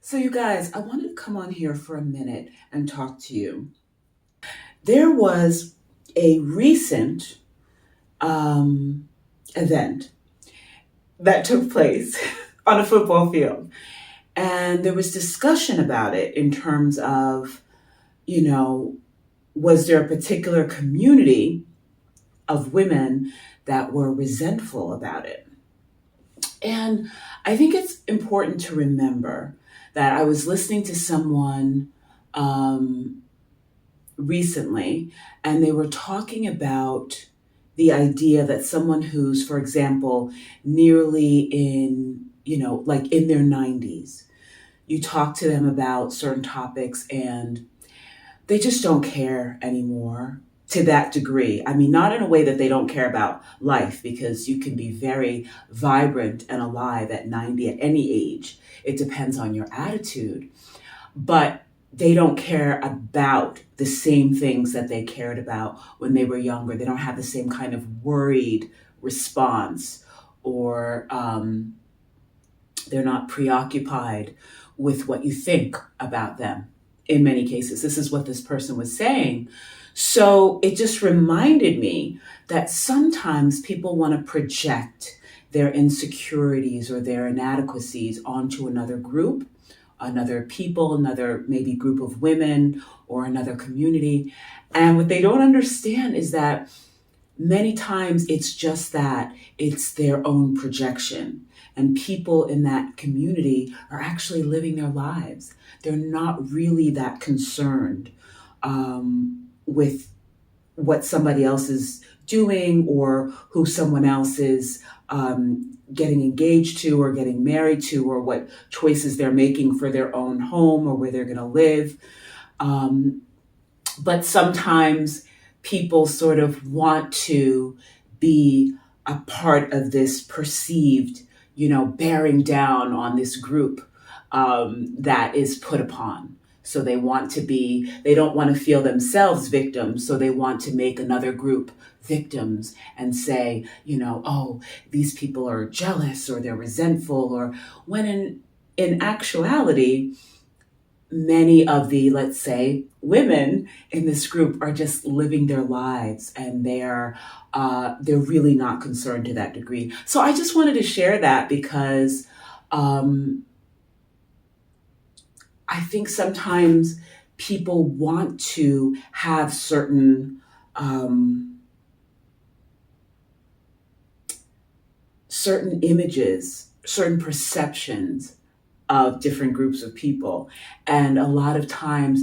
So, you guys, I wanted to come on here for a minute and talk to you. There was a recent um, event that took place on a football field, and there was discussion about it in terms of, you know, was there a particular community of women that were resentful about it? And I think it's important to remember that I was listening to someone um, recently, and they were talking about the idea that someone who's, for example, nearly in, like in their 90s, you talk to them about certain topics and they just don't care anymore to that degree. I mean, not in a way that they don't care about life, because you can be very vibrant and alive at 90 at any age. It depends on your attitude. But they don't care about the same things that they cared about when they were younger. They don't have the same kind of worried response, or they're not preoccupied with what you think about them in many cases. This is what this person was saying. So it just reminded me that sometimes people want to project their insecurities or their inadequacies onto another group, another people, another maybe group of women, or another community. And what they don't understand is that many times it's just that it's their own projection. And people in that community are actually living their lives. They're not really that concerned with what somebody else is doing, or who someone else is getting engaged to or getting married to, or what choices they're making for their own home or where they're going to live. But sometimes people sort of want to be a part of this perceived, bearing down on this group that is put upon. So they don't want to feel themselves victims. So they want to make another group victims and say, oh, these people are jealous or they're resentful, or when in actuality, many of the, let's say, women in this group are just living their lives, and they're really not concerned to that degree. So I just wanted to share that because I think sometimes people want to have certain images, certain perceptions of different groups of people. And a lot of times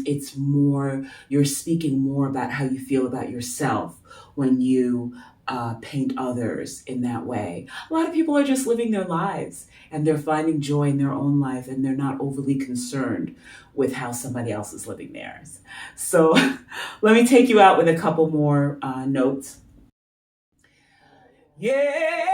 you're speaking more about how you feel about yourself when you paint others in that way. A lot of people are just living their lives, and they're finding joy in their own life, and they're not overly concerned with how somebody else is living theirs. So let me take you out with a couple more notes. Yeah.